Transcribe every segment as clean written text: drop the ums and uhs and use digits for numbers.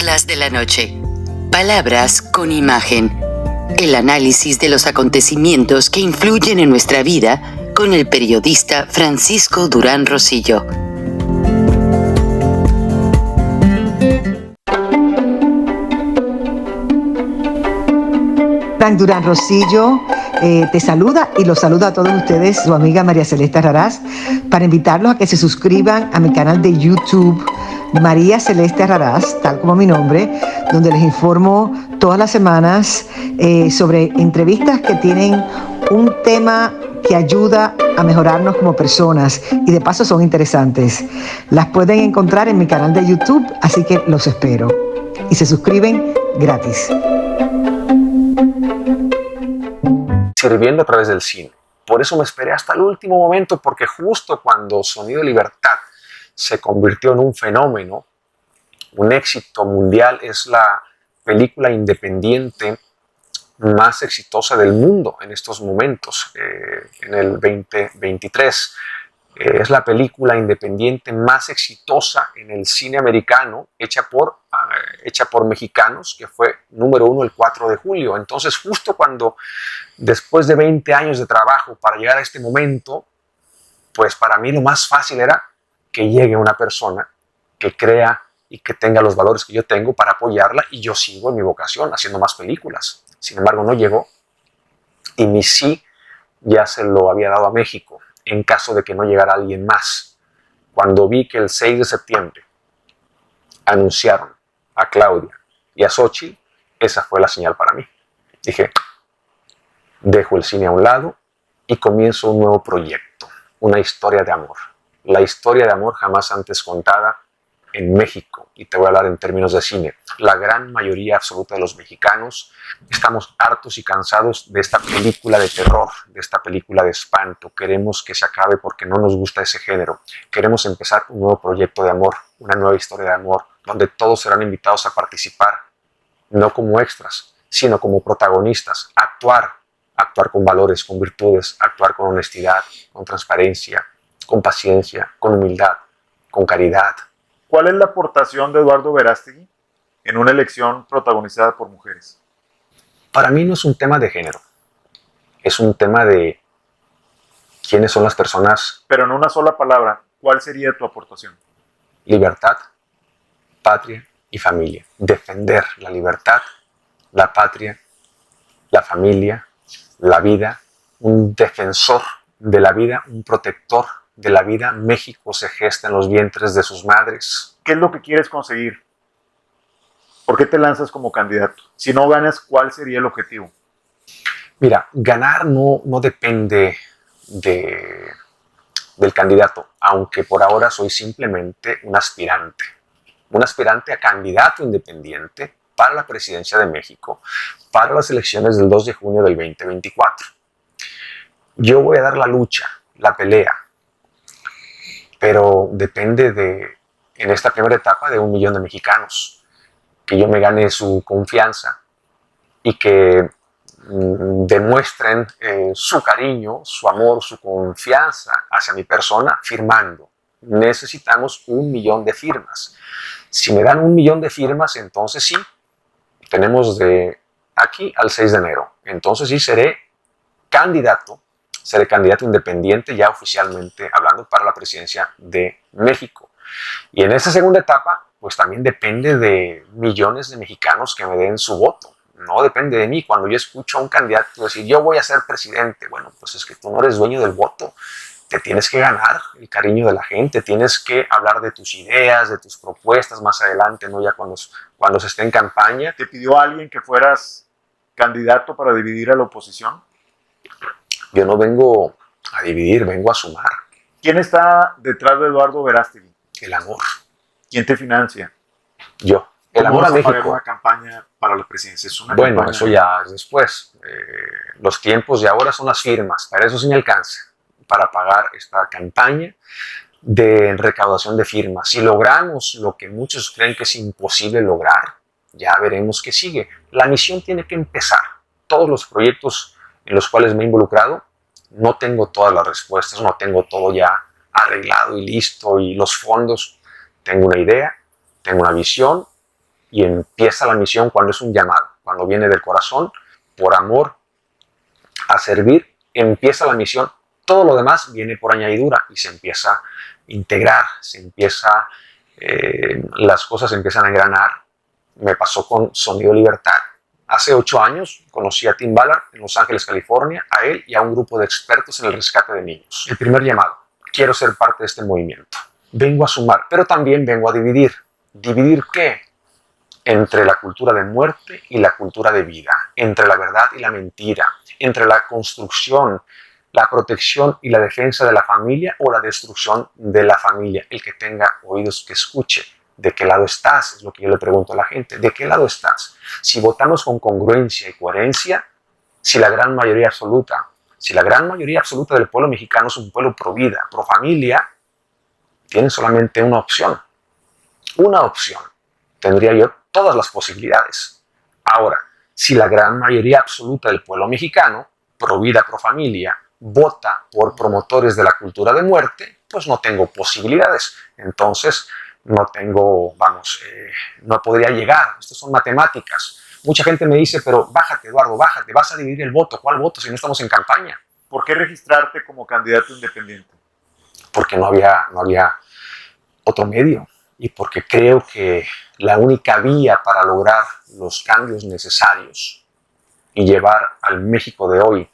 Perlas de la Noche. Palabras con imagen. El análisis de los acontecimientos que influyen en nuestra vida con el periodista Francisco Durán Rosillo. Frank Durán Rosillo te saluda y los saluda a todos ustedes, su amiga María Celeste Raraz, para invitarlos a que se suscriban a mi canal de YouTube, María Celeste Raraz, tal como mi nombre, donde les informo todas las semanas sobre entrevistas que tienen un tema que ayuda a mejorarnos como personas y de paso son interesantes. Las pueden encontrar en mi canal de YouTube, así que los espero. Y se suscriben gratis. Sirviendo a través del cine. Por eso me esperé hasta el último momento, porque justo cuando Sonido de Libertad se convirtió en un fenómeno, un éxito mundial, es la película independiente más exitosa del mundo en estos momentos, en el 2023. Es la película independiente más exitosa en el cine americano, hecha por mexicanos, que fue número 1 el 4 de julio. Entonces, justo cuando, después de 20 años de trabajo para llegar a este momento, pues para mí lo más fácil era que llegue una persona que crea y que tenga los valores que yo tengo para apoyarla, y yo sigo en mi vocación haciendo más películas. Sin embargo, no llegó, y mi sí ya se lo había dado a México en caso de que no llegara alguien más. Cuando vi que el 6 de septiembre anunciaron a Claudia y a Xochitl, esa fue la señal para mí. Dije, dejo el cine a un lado y comienzo un nuevo proyecto, una historia de amor. La historia de amor jamás antes contada en México, y te voy a hablar en términos de cine. La gran mayoría absoluta de los mexicanos estamos hartos y cansados de esta película de terror, de esta película de espanto. Queremos que se acabe porque no nos gusta ese género. Queremos empezar un nuevo proyecto de amor, una nueva historia de amor, donde todos serán invitados a participar, no como extras, sino como protagonistas, actuar con valores, con virtudes, actuar con honestidad, con transparencia, con paciencia, con humildad, con caridad. ¿Cuál es la aportación de Eduardo Verástegui en una elección protagonizada por mujeres? Para mí no es un tema de género, es un tema de quiénes son las personas. Pero en una sola palabra, ¿cuál sería tu aportación? Libertad, patria y familia. Defender la libertad, la patria, la familia, la vida, un defensor de la vida, un protector de la vida. México se gesta en los vientres de sus madres. ¿Qué es lo que quieres conseguir? ¿Por qué te lanzas como candidato? Si no ganas, ¿cuál sería el objetivo? Mira, ganar no depende del candidato, aunque por ahora soy simplemente un aspirante a candidato independiente para la presidencia de México, para las elecciones del 2 de junio del 2024. Yo voy a dar la lucha, la pelea, pero depende en esta primera etapa, de 1 millón de mexicanos, que yo me gane su confianza y que demuestren su cariño, su amor, su confianza hacia mi persona firmando. Necesitamos 1 millón de firmas. Si me dan 1 millón de firmas, entonces sí, tenemos de aquí al 6 de enero. Entonces sí seré candidato independiente, ya oficialmente hablando, para la presidencia de México. Y en esta segunda etapa, pues también depende de millones de mexicanos que me den su voto. No depende de mí. Cuando yo escucho a un candidato decir, yo voy a ser presidente, bueno, pues es que tú no eres dueño del voto. Te tienes que ganar el cariño de la gente, tienes que hablar de tus ideas, de tus propuestas más adelante, no ya cuando se esté en campaña. ¿Te pidió alguien que fueras candidato para dividir a la oposición? Yo no vengo a dividir, vengo a sumar. ¿Quién está detrás de Eduardo Verástegui? El amor. ¿Quién te financia? Yo. El amor a México. ¿Cómo vas a pagar una campaña para la presidencia? Es una bueno, campaña. Eso ya es después. Los tiempos de ahora son las firmas. Para eso sí me alcanza, para pagar esta campaña de recaudación de firmas. Si logramos lo que muchos creen que es imposible lograr, ya veremos qué sigue. La misión tiene que empezar. Todos los proyectos en los cuales me he involucrado, no tengo todas las respuestas, no tengo todo ya arreglado y listo, y los fondos. Tengo una idea, tengo una visión, y empieza la misión cuando es un llamado, cuando viene del corazón, por amor a servir, empieza la misión. Todo lo demás viene por añadidura y se empieza a integrar, las cosas se empiezan a engranar. Me pasó con Sonido Libertad. Hace 8 años conocí a Tim Ballard en Los Ángeles, California, a él y a un grupo de expertos en el rescate de niños. El primer llamado: quiero ser parte de este movimiento. Vengo a sumar, pero también vengo a dividir. ¿Dividir qué? Entre la cultura de muerte y la cultura de vida, entre la verdad y la mentira, entre la construcción, la protección y la defensa de la familia o la destrucción de la familia. El que tenga oídos que escuche. ¿De qué lado estás? Es lo que yo le pregunto a la gente. ¿De qué lado estás? Si votamos con congruencia y coherencia, si la gran mayoría absoluta del pueblo mexicano es un pueblo pro vida, pro familia, tiene solamente una opción. Una opción. Tendría yo todas las posibilidades. Ahora, si la gran mayoría absoluta del pueblo mexicano, pro vida, pro familia, vota por promotores de la cultura de muerte, pues no tengo posibilidades. Entonces, no podría llegar. Estas son matemáticas. Mucha gente me dice, pero bájate, Eduardo, bájate, vas a dividir el voto. ¿Cuál voto si no estamos en campaña? ¿Por qué registrarte como candidato independiente? Porque no había otro medio y porque creo que la única vía para lograr los cambios necesarios y llevar al México de hoy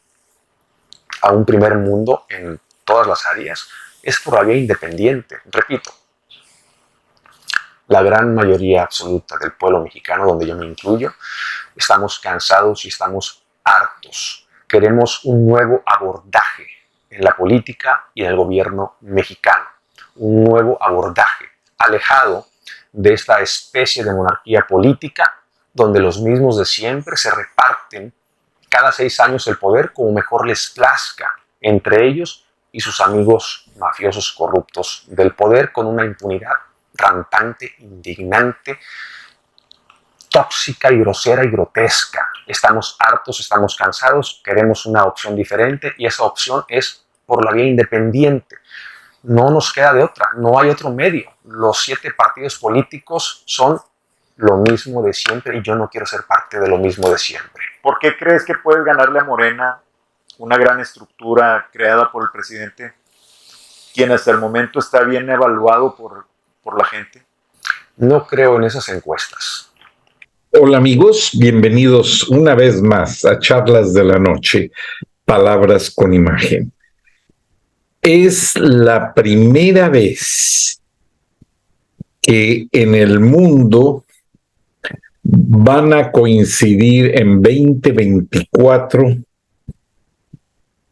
a un primer mundo en todas las áreas es por la vía independiente. Repito, la gran mayoría absoluta del pueblo mexicano, donde yo me incluyo, estamos cansados y estamos hartos. Queremos un nuevo abordaje en la política y en el gobierno mexicano. Un nuevo abordaje, alejado de esta especie de monarquía política, donde los mismos de siempre se reparten cada 6 años el poder como mejor les plazca, entre ellos y sus amigos mafiosos corruptos del poder, con una impunidad rampante, indignante, tóxica y grosera y grotesca. Estamos hartos, estamos cansados, queremos una opción diferente y esa opción es por la vía independiente. No nos queda de otra, no hay otro medio. Los 7 partidos políticos son lo mismo de siempre y yo no quiero ser parte de lo mismo de siempre. ¿Por qué crees que puedes ganarle a Morena, una gran estructura creada por el presidente, quien hasta el momento está bien evaluado por la gente? No creo en esas encuestas. Hola amigos, bienvenidos una vez más a Charlas de la Noche, Palabras con Imagen. Es la primera vez que en el mundo van a coincidir en 2024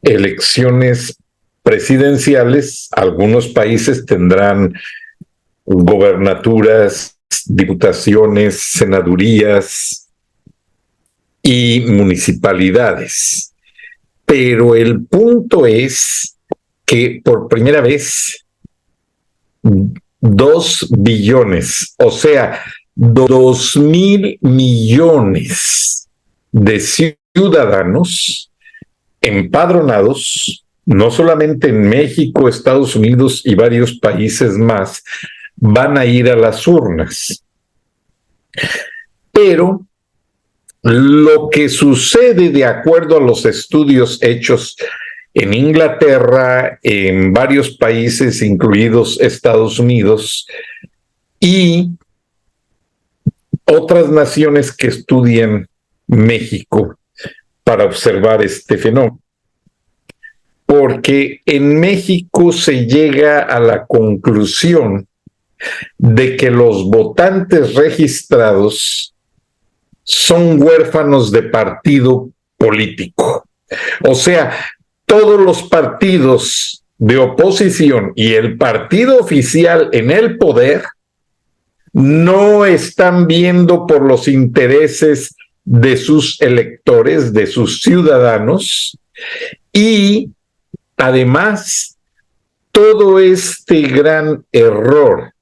elecciones presidenciales. Algunos países tendrán gobernaturas, diputaciones, senadurías y municipalidades. Pero el punto es que por primera vez 2 billones, o sea, 2,000 millones de ciudadanos empadronados, no solamente en México, Estados Unidos y varios países más, van a ir a las urnas. Pero lo que sucede, de acuerdo a los estudios hechos en Inglaterra, en varios países, incluidos Estados Unidos, y otras naciones que estudian México para observar este fenómeno. Porque en México se llega a la conclusión de que los votantes registrados son huérfanos de partido político. O sea, todos los partidos de oposición y el partido oficial en el poder no están viendo por los intereses de sus electores, de sus ciudadanos, y además todo este gran error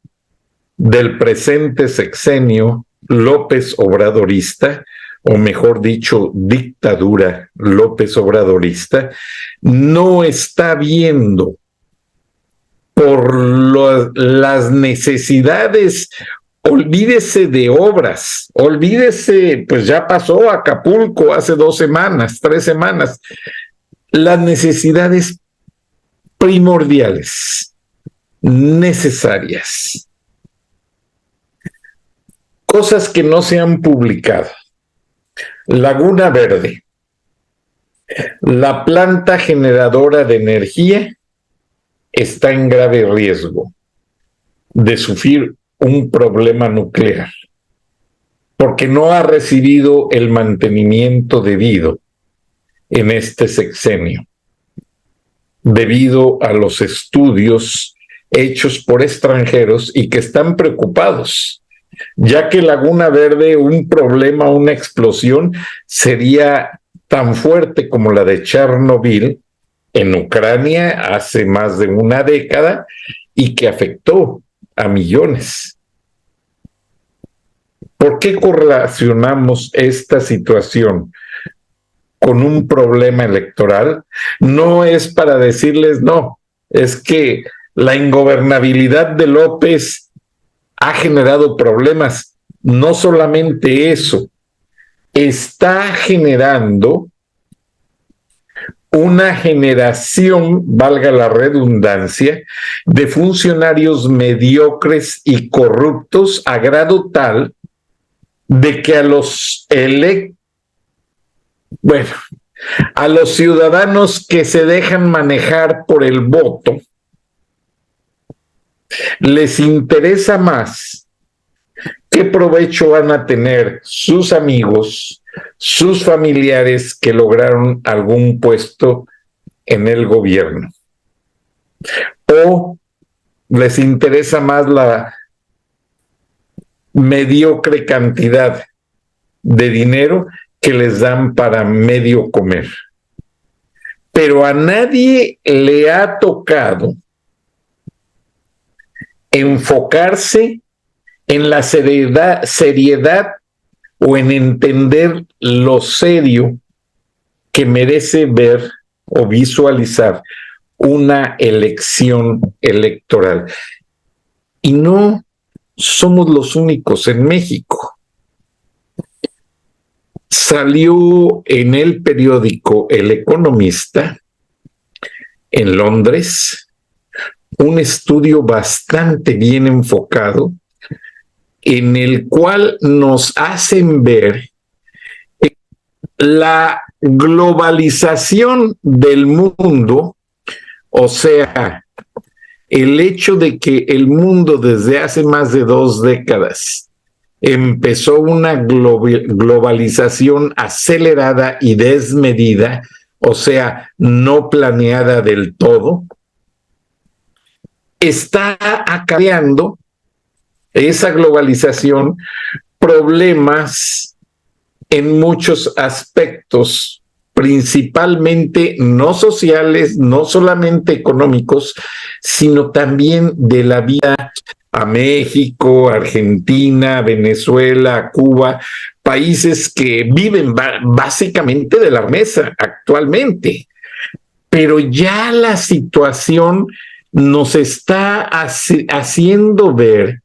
del presente sexenio López Obradorista, o mejor dicho, dictadura López Obradorista, no está viendo por las necesidades olvídese de obras, olvídese, pues ya pasó Acapulco hace 2 semanas, 3 semanas. Las necesidades primordiales, necesarias, cosas que no se han publicado. Laguna Verde, la planta generadora de energía está en grave riesgo de sufrir un problema nuclear porque no ha recibido el mantenimiento debido en este sexenio, debido a los estudios hechos por extranjeros y que están preocupados, ya que Laguna Verde, un problema, una explosión, sería tan fuerte como la de Chernobyl en Ucrania hace más de una década y que afectó a millones. ¿Por qué correlacionamos esta situación con un problema electoral? No es para decirles no, es que la ingobernabilidad de López ha generado problemas. No solamente eso, está generando una generación, valga la redundancia, de funcionarios mediocres y corruptos a grado tal de que a los ciudadanos que se dejan manejar por el voto, les interesa más qué provecho van a tener sus amigos, sus familiares que lograron algún puesto en el gobierno. O les interesa más la mediocre cantidad de dinero que les dan para medio comer. Pero a nadie le ha tocado enfocarse en la seriedad o en entender lo serio que merece ver o visualizar una elección electoral. Y no somos los únicos en México. Salió en el periódico El Economista, en Londres, un estudio bastante bien enfocado en el cual nos hacen ver la globalización del mundo, o sea, el hecho de que el mundo desde hace más de 2 décadas empezó una globalización acelerada y desmedida, o sea, no planeada del todo, está acarreando esa globalización problemas en muchos aspectos, principalmente no sociales, no solamente económicos, sino también de la vida a México, Argentina, Venezuela, Cuba, países que viven básicamente de la mesa actualmente. Pero ya la situación nos está haciendo ver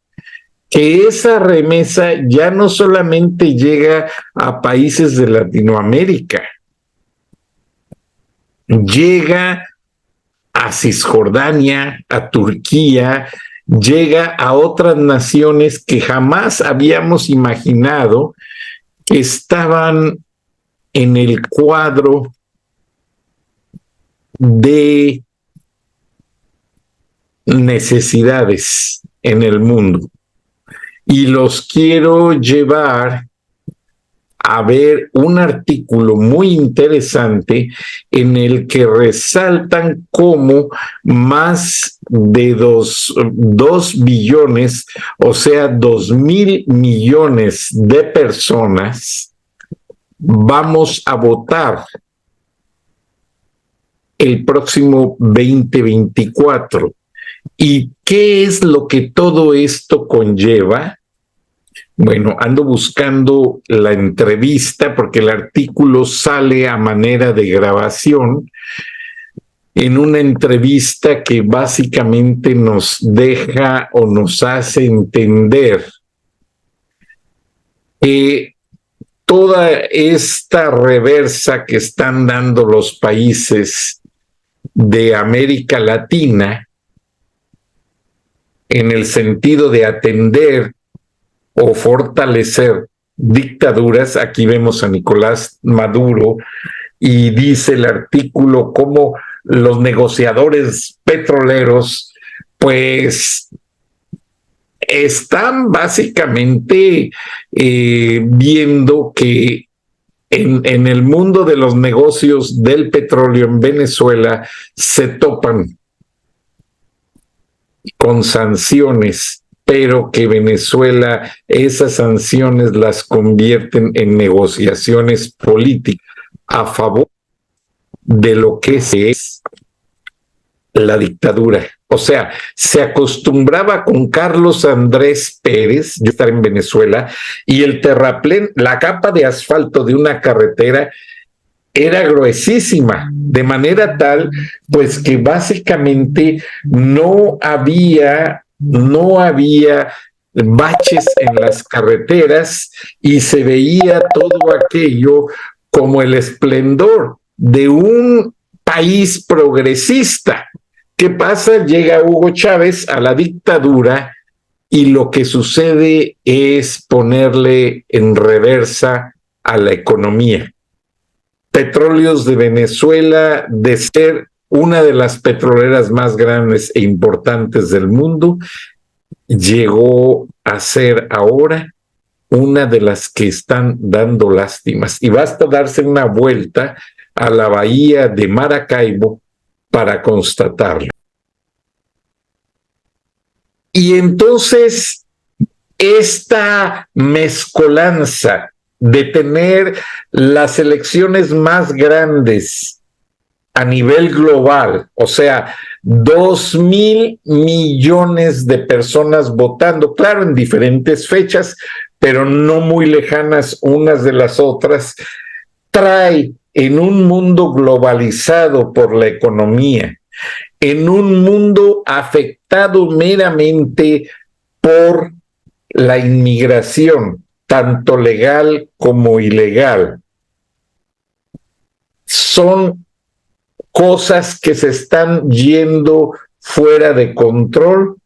que esa remesa ya no solamente llega a países de Latinoamérica, llega a Cisjordania, a Turquía, llega a otras naciones que jamás habíamos imaginado que estaban en el cuadro de necesidades en el mundo. Y los quiero llevar a ver un artículo muy interesante en el que resaltan cómo más de 2 billones, o sea, 2,000 millones de personas, vamos a votar el próximo 2024. ¿Y qué es lo que todo esto conlleva? Bueno, ando buscando la entrevista porque el artículo sale a manera de grabación en una entrevista que básicamente nos deja o nos hace entender que toda esta reversa que están dando los países de América Latina en el sentido de atender o fortalecer dictaduras, aquí vemos a Nicolás Maduro y dice el artículo cómo los negociadores petroleros pues están básicamente viendo que en el mundo de los negocios del petróleo en Venezuela se topan con sanciones, pero que Venezuela esas sanciones las convierten en negociaciones políticas a favor de lo que es la dictadura. O sea, se acostumbraba con Carlos Andrés Pérez, yo estar en Venezuela, y el terraplén, la capa de asfalto de una carretera era gruesísima, de manera tal, pues que básicamente no había baches en las carreteras y se veía todo aquello como el esplendor de un país progresista. ¿Qué pasa? Llega Hugo Chávez a la dictadura y lo que sucede es ponerle en reversa a la economía. Petróleos de Venezuela, de ser una de las petroleras más grandes e importantes del mundo, llegó a ser ahora una de las que están dando lástimas. Y basta darse una vuelta a la bahía de Maracaibo para constatarlo. Y entonces, esta mezcolanza de tener las elecciones más grandes a nivel global, o sea, 2,000 millones de personas votando, claro, en diferentes fechas, pero no muy lejanas unas de las otras, trae en un mundo globalizado por la economía, en un mundo afectado meramente por la inmigración, tanto legal como ilegal. Son cosas que se están yendo fuera de control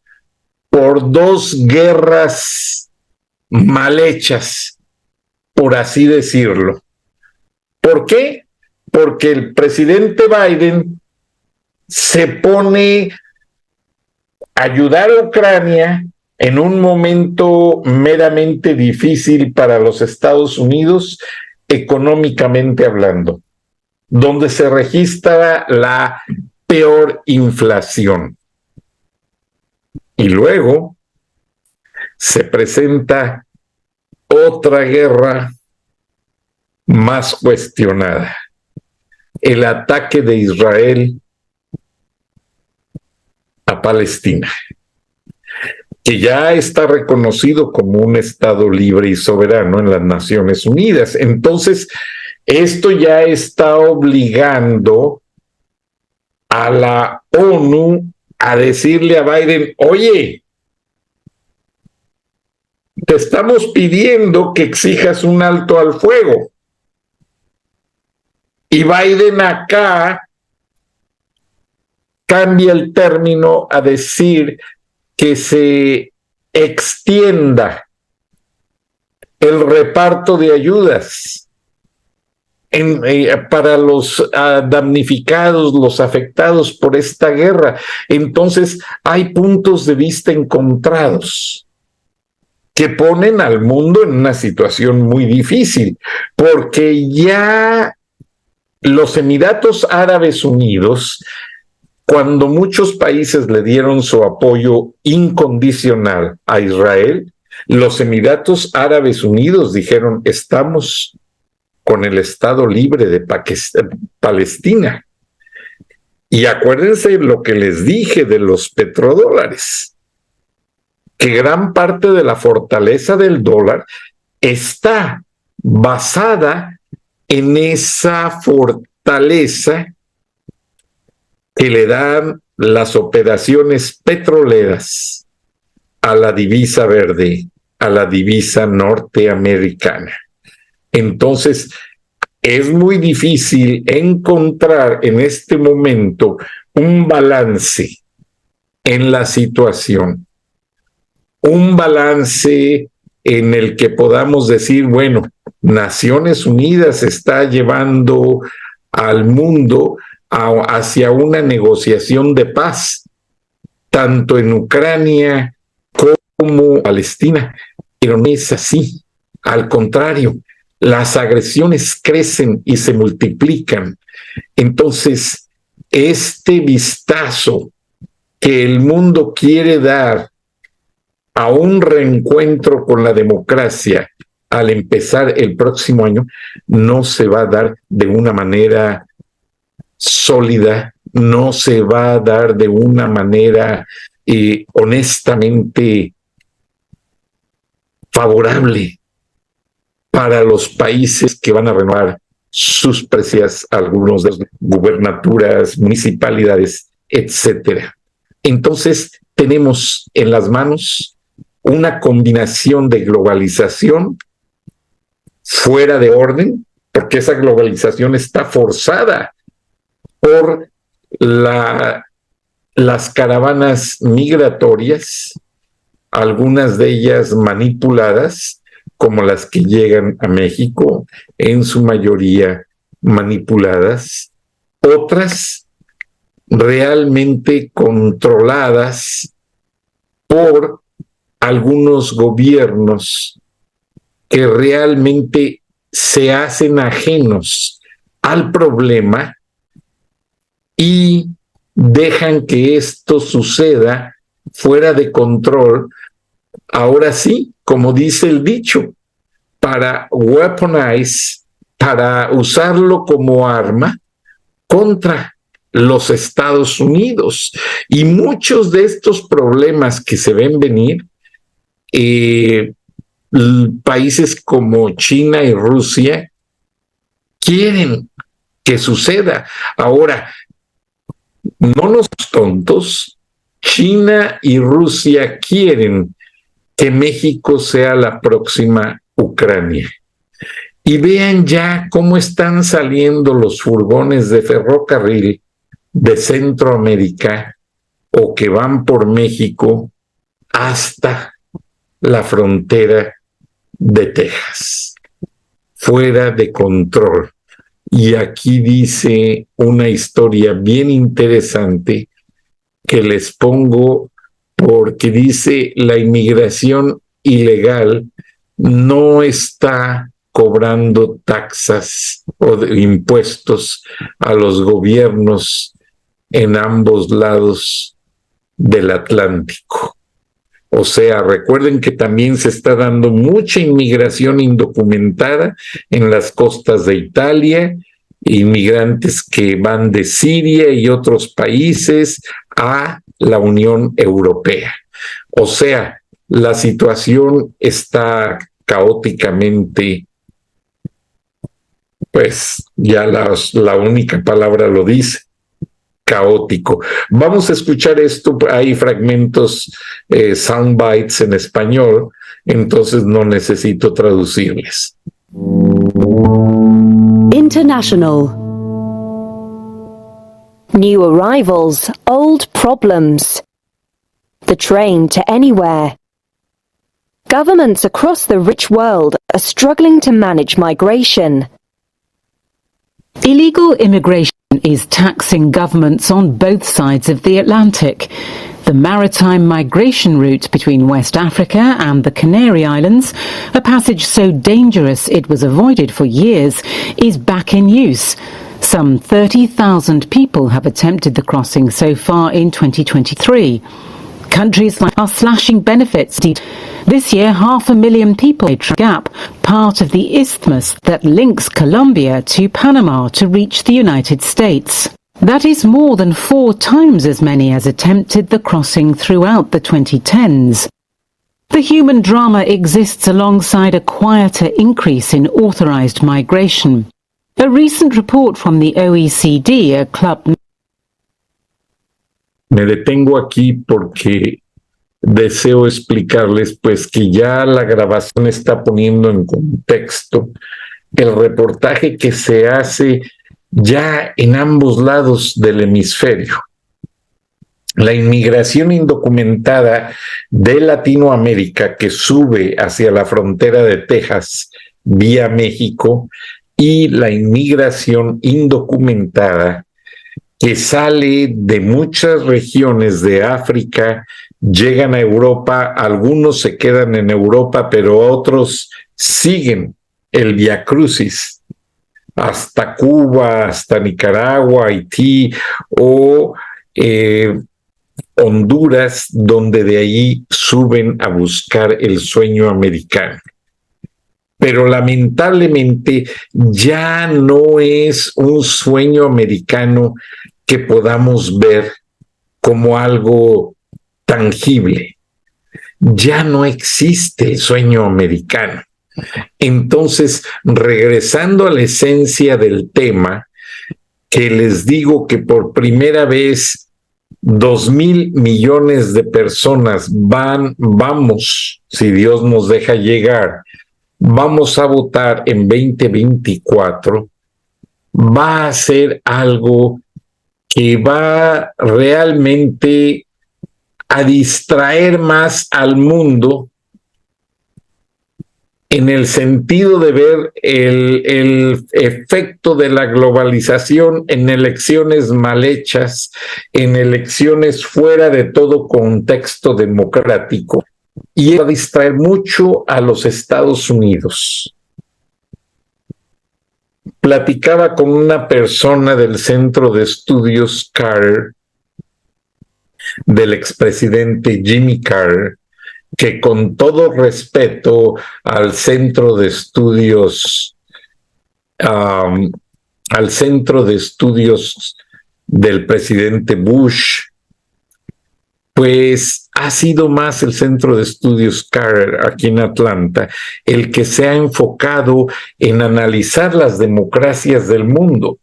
por dos guerras mal hechas, por así decirlo. ¿Por qué? Porque el presidente Biden se pone a ayudar a Ucrania en un momento meramente difícil para los Estados Unidos, económicamente hablando, donde se registra la peor inflación. Y luego se presenta otra guerra más cuestionada, el ataque de Israel a Palestina, que ya está reconocido como un Estado libre y soberano en las Naciones Unidas. Entonces, esto ya está obligando a la ONU a decirle a Biden, oye, te estamos pidiendo que exijas un alto al fuego. Y Biden acá cambia el término a decir que se extienda el reparto de ayudas para los damnificados, los afectados por esta guerra. Entonces, hay puntos de vista encontrados que ponen al mundo en una situación muy difícil, porque ya los Emiratos Árabes Unidos, cuando muchos países le dieron su apoyo incondicional a Israel, los Emiratos Árabes Unidos dijeron, estamos con el Estado libre de Palestina. Y acuérdense lo que les dije de los petrodólares, que gran parte de la fortaleza del dólar está basada en esa fortaleza que le dan las operaciones petroleras a la divisa verde a la divisa norteamericana. Entonces, es muy difícil encontrar en este momento un balance en la situación, un balance en el que podamos decir, bueno, Naciones Unidas está llevando al mundo hacia una negociación de paz, tanto en Ucrania como Palestina, pero no es así. Al contrario, las agresiones crecen y se multiplican. Entonces, este vistazo que el mundo quiere dar a un reencuentro con la democracia al empezar el próximo año, no se va a dar de una manera sólida, no se va a dar de una manera honestamente favorable para los países que van a renovar sus precias, algunos de las gubernaturas, municipalidades, etcétera. Entonces, tenemos en las manos una combinación de globalización fuera de orden, porque esa globalización está forzada por las caravanas migratorias, algunas de ellas manipuladas, como las que llegan a México, en su mayoría manipuladas, otras realmente controladas por algunos gobiernos que realmente se hacen ajenos al problema y dejan que esto suceda fuera de control. Ahora sí, como dice el dicho, para weaponize, para usarlo como arma contra los Estados Unidos. Y muchos de estos problemas que se ven venir, países como China y Rusia quieren que suceda. Ahora, no los tontos, China y Rusia quieren que México sea la próxima Ucrania. Y vean ya cómo están saliendo los furgones de ferrocarril de Centroamérica o que van por México hasta la frontera de Texas. Fuera de control. Y aquí dice una historia bien interesante que les pongo porque dice la inmigración ilegal no está cobrando taxas o impuestos a los gobiernos en ambos lados del Atlántico. O sea, recuerden que también se está dando mucha inmigración indocumentada en las costas de Italia, inmigrantes que van de Siria y otros países a la Unión Europea. O sea, la situación está caóticamente, pues ya la única palabra lo dice, caótico. Vamos a escuchar esto, hay fragmentos, soundbites en español, entonces no necesito traducirles. International. New arrivals, old problems. The train to anywhere. Governments across the rich world are struggling to manage migration. Illegal immigration is taxing governments on both sides of the Atlantic. The maritime migration route between West Africa and the Canary Islands, a passage so dangerous it was avoided for years, is back in use. Some 30,000 people have attempted the crossing so far in 2023. Countries are slashing benefits. This year, 500,000 people made the gap, part of the isthmus that links Colombia to Panama to reach the United States. That is more than 4 times as many as attempted the crossing throughout the 2010s. The human drama exists alongside a quieter increase in authorized migration. A recent report from the OECD, a club... Me detengo aquí porque deseo explicarles pues que ya la grabación está poniendo en contexto el reportaje que se hace ya en ambos lados del hemisferio. La inmigración indocumentada de Latinoamérica que sube hacia la frontera de Texas vía México y la inmigración indocumentada que sale de muchas regiones de África, llegan a Europa, algunos se quedan en Europa, pero otros siguen el viacrucis hasta Cuba, hasta Nicaragua, Haití o Honduras, donde de ahí suben a buscar el sueño americano. Pero lamentablemente ya no es un sueño americano que podamos ver como algo tangible. Ya no existe el sueño americano. Entonces, regresando a la esencia del tema, que les digo que por primera vez 2,000 millones de personas vamos, si Dios nos deja llegar, vamos a votar en 2024, va a ser algo que va realmente a distraer más al mundo en el sentido de ver el efecto de la globalización en elecciones mal hechas, en elecciones fuera de todo contexto democrático, y va a distraer mucho a los Estados Unidos. Platicaba con una persona del Centro de Estudios Carter, del expresidente Jimmy Carter, que con todo respeto al Centro de Estudios, del presidente Bush, pues ha sido más el Centro de Estudios Carter aquí en Atlanta el que se ha enfocado en analizar las democracias del mundo.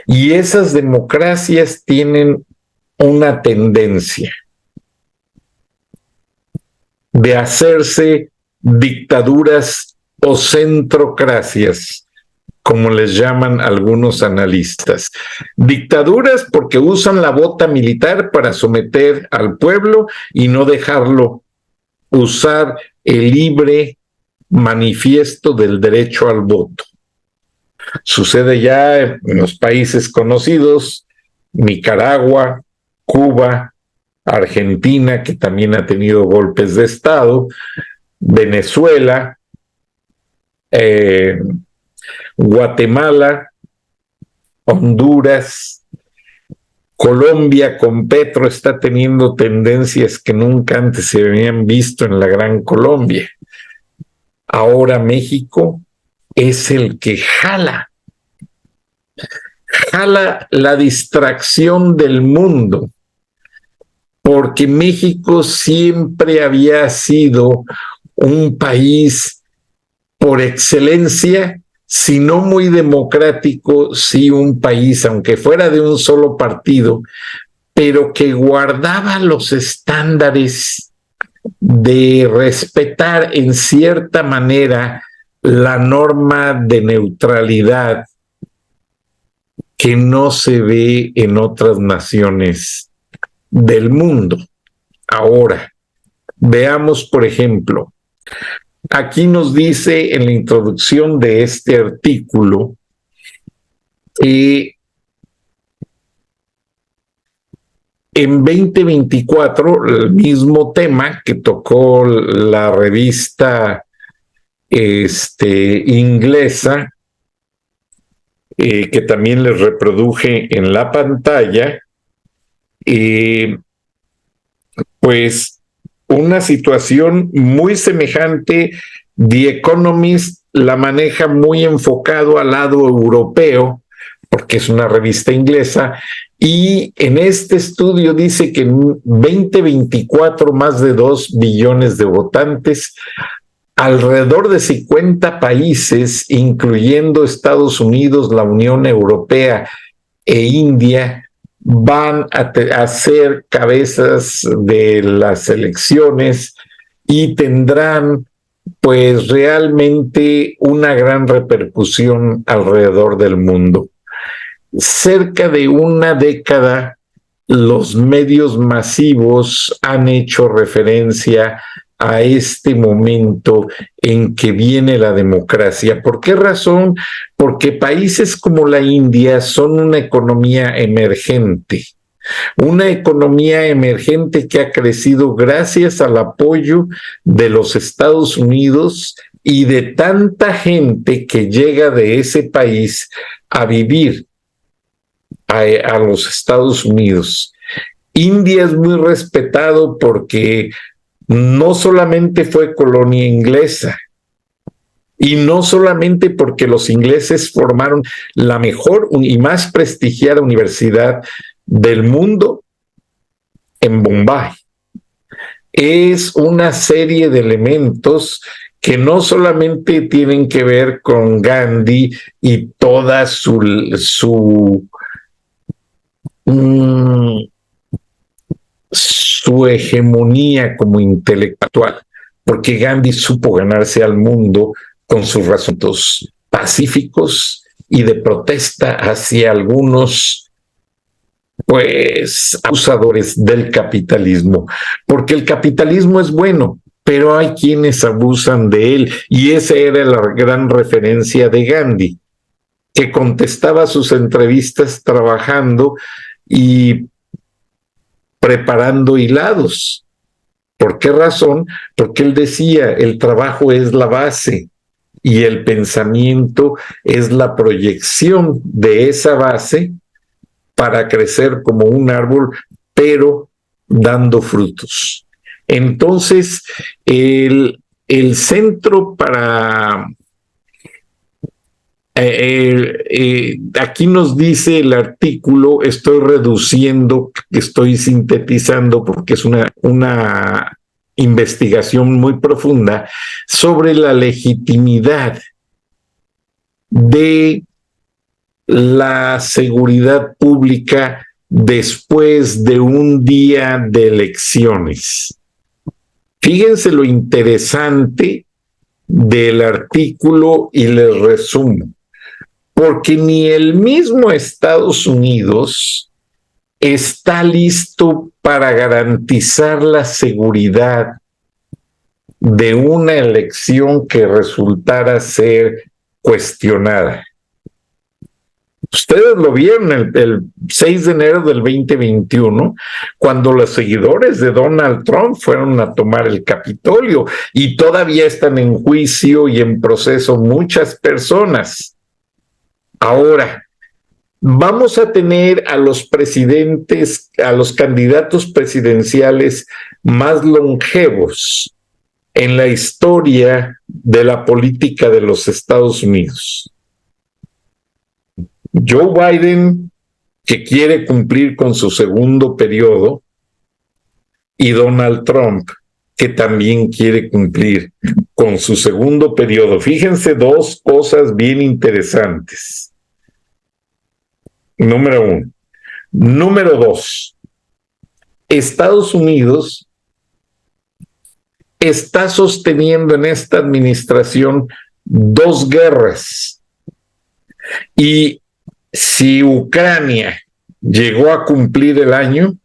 Y esas democracias tienen una tendencia de hacerse dictaduras o centrocracias, como les llaman algunos analistas. Dictaduras porque usan la bota militar para someter al pueblo y no dejarlo usar el libre manifiesto del derecho al voto. Sucede ya en los países conocidos, Nicaragua, Cuba, Argentina, que también ha tenido golpes de Estado, Venezuela, Guatemala, Honduras, Colombia con Petro está teniendo tendencias que nunca antes se habían visto en la Gran Colombia. Ahora México es el que jala la distracción del mundo, porque México siempre había sido un país por excelencia, si no muy democrático, sí un país, aunque fuera de un solo partido, pero que guardaba los estándares de respetar en cierta manera la norma de neutralidad que no se ve en otras naciones del mundo. Ahora, veamos, por ejemplo, aquí nos dice en la introducción de este artículo que en 2024, el mismo tema que tocó la revista inglesa, que también les reproduje en la pantalla, pues una situación muy semejante. The Economist la maneja muy enfocado al lado europeo, porque es una revista inglesa, y en este estudio dice que en 2024 más de 2 billones de votantes, alrededor de 50 países, incluyendo Estados Unidos, la Unión Europea e India, van a ser cabezas de las elecciones y tendrán pues realmente una gran repercusión alrededor del mundo. Cerca de una década, los medios masivos han hecho referencia a este momento en que viene la democracia. ¿Por qué razón? Porque países como la India son una economía emergente que ha crecido gracias al apoyo de los Estados Unidos y de tanta gente que llega de ese país a vivir a los Estados Unidos. India es muy respetado porque no solamente fue colonia inglesa, y no solamente porque los ingleses formaron la mejor y más prestigiada universidad del mundo en Bombay. Es una serie de elementos que no solamente tienen que ver con Gandhi y toda su hegemonía como intelectual, porque Gandhi supo ganarse al mundo con sus razones pacíficos y de protesta hacia algunos pues abusadores del capitalismo, porque el capitalismo es bueno, pero hay quienes abusan de él, y esa era la gran referencia de Gandhi, que contestaba sus entrevistas trabajando y preparando hilados. ¿Por qué razón? Porque él decía, el trabajo es la base y el pensamiento es la proyección de esa base para crecer como un árbol, pero dando frutos. Entonces, el centro para... aquí nos dice el artículo, estoy reduciendo, estoy sintetizando porque es una investigación muy profunda sobre la legitimidad de la seguridad pública después de un día de elecciones. Fíjense lo interesante del artículo y les resumo, porque ni el mismo Estados Unidos está listo para garantizar la seguridad de una elección que resultara ser cuestionada. Ustedes lo vieron el 6 de enero del 2021, cuando los seguidores de Donald Trump fueron a tomar el Capitolio, y todavía están en juicio y en proceso muchas personas. Ahora, vamos a tener a los presidentes, a los candidatos presidenciales más longevos en la historia de la política de los Estados Unidos. Joe Biden, que quiere cumplir con su segundo periodo, y Donald Trump, que también quiere cumplir con su segundo periodo. Fíjense dos cosas bien interesantes. Número uno. Número dos. Estados Unidos está sosteniendo en esta administración dos guerras. Y si Ucrania llegó a cumplir el año,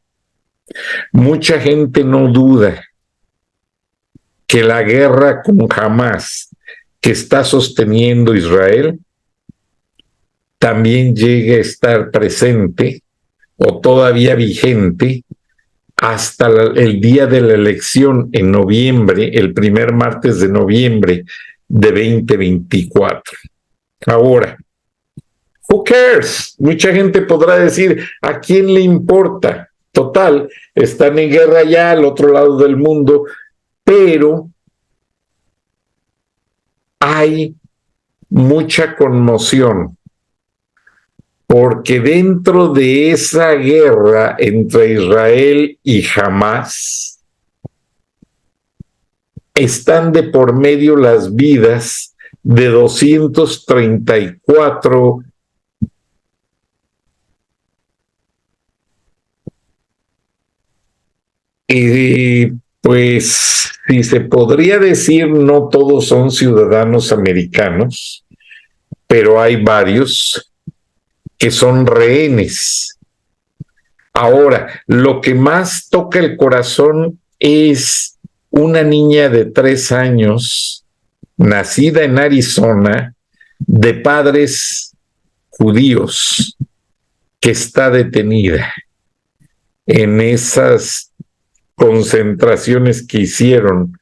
mucha gente no duda que la guerra con Hamás que está sosteniendo Israel también llegue a estar presente o todavía vigente hasta el día de la elección en noviembre, el primer martes de noviembre de 2024. Ahora, who cares? Mucha gente podrá decir, ¿a quién le importa? Total, están en guerra ya al otro lado del mundo, pero hay mucha conmoción, porque dentro de esa guerra entre Israel y Hamás están de por medio las vidas de 234 pues, si se podría decir, no todos son ciudadanos americanos, pero hay varios que son rehenes. Ahora, lo que más toca el corazón es una niña de 3 años, nacida en Arizona, de padres judíos, que está detenida en esas concentraciones que hicieron,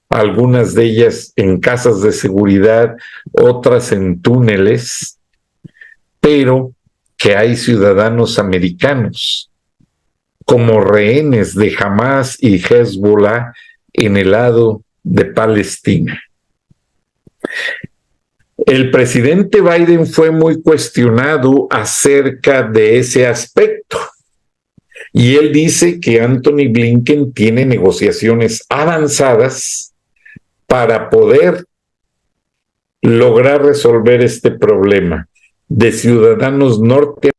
algunas de ellas en casas de seguridad, otras en túneles, pero que hay ciudadanos americanos como rehenes de Hamas y Hezbollah en el lado de Palestina. El presidente Biden fue muy cuestionado acerca de ese aspecto. Y él dice que Anthony Blinken tiene negociaciones avanzadas para poder lograr resolver este problema de ciudadanos norteamericanos.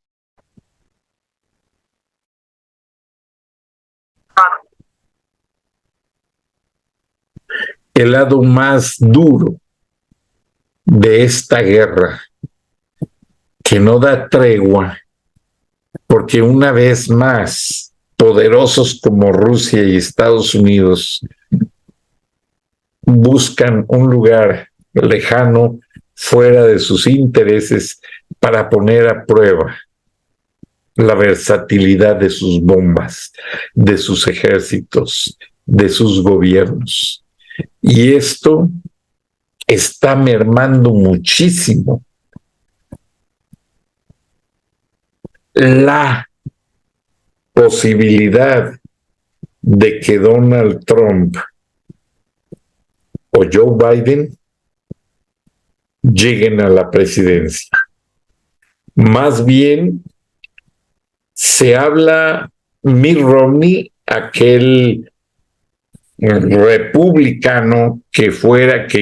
El lado más duro de esta guerra, que no da tregua, porque una vez más, poderosos como Rusia y Estados Unidos buscan un lugar lejano, fuera de sus intereses, para poner a prueba la versatilidad de sus bombas, de sus ejércitos, de sus gobiernos. Y esto está mermando muchísimo la posibilidad de que Donald Trump o Joe Biden lleguen a la presidencia. Más bien se habla Mitt Romney, aquel republicano que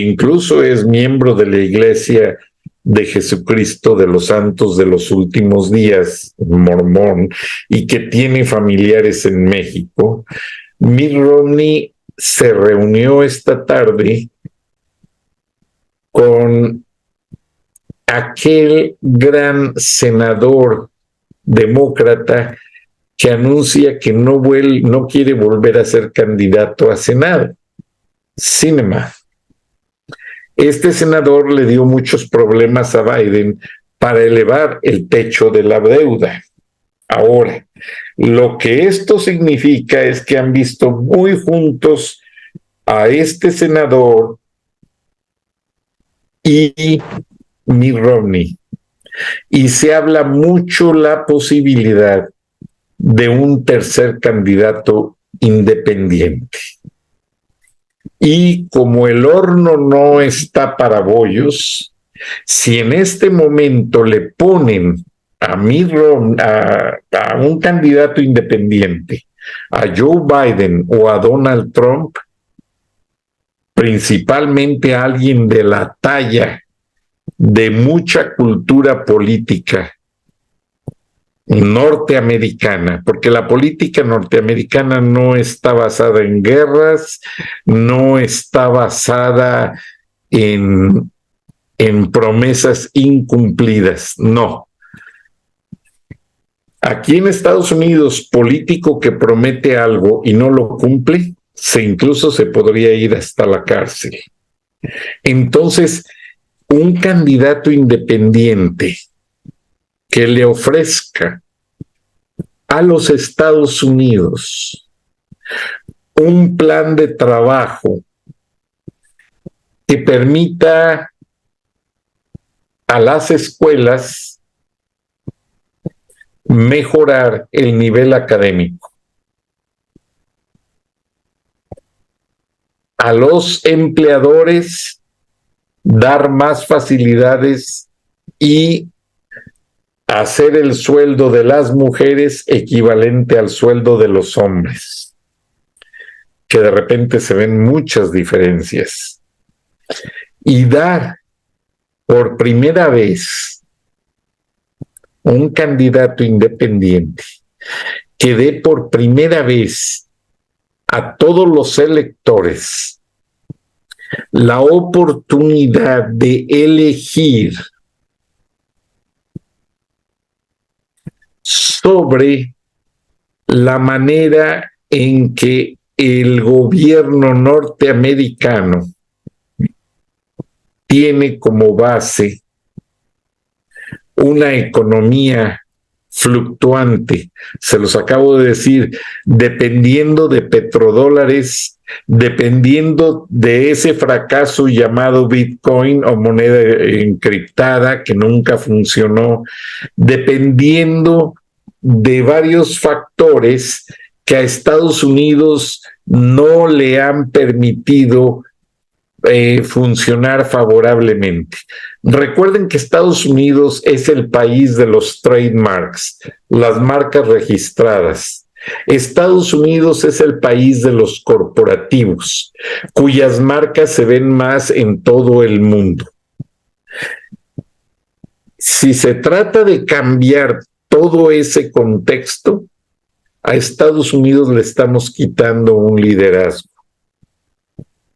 incluso es miembro de la Iglesia de Jesucristo de los Santos de los Últimos Días, mormón, y que tiene familiares en México. Mitt Romney se reunió esta tarde con aquel gran senador demócrata que anuncia que no quiere volver a ser candidato a Senado, Sinema. Este senador le dio muchos problemas a Biden para elevar el techo de la deuda. Ahora, lo que esto significa es que han visto muy juntos a este senador y Mitt Romney. Y se habla mucho la posibilidad de un tercer candidato independiente. Y como el horno no está para bollos, si en este momento le ponen a Mitt Romney, a un candidato independiente, a Joe Biden o a Donald Trump, principalmente a alguien de la talla de mucha cultura política norteamericana, porque la política norteamericana no está basada en guerras, no está basada en promesas incumplidas, no. Aquí en Estados Unidos, político que promete algo y no lo cumple, incluso se podría ir hasta la cárcel. Entonces, un candidato independiente que le ofrezca a los Estados Unidos un plan de trabajo que permita a las escuelas mejorar el nivel académico, a los empleadores dar más facilidades y hacer el sueldo de las mujeres equivalente al sueldo de los hombres, que de repente se ven muchas diferencias, y dar por primera vez un candidato independiente que dé por primera vez a todos los electores la oportunidad de elegir sobre la manera en que el gobierno norteamericano tiene como base una economía fluctuante. Se los acabo de decir, dependiendo de petrodólares, dependiendo de ese fracaso llamado Bitcoin o moneda encriptada que nunca funcionó, dependiendo de varios factores que a Estados Unidos no le han permitido funcionar favorablemente. Recuerden que Estados Unidos es el país de los trademarks, las marcas registradas. Estados Unidos es el país de los corporativos, cuyas marcas se ven más en todo el mundo. Si se trata de cambiar todo ese contexto, a Estados Unidos le estamos quitando un liderazgo.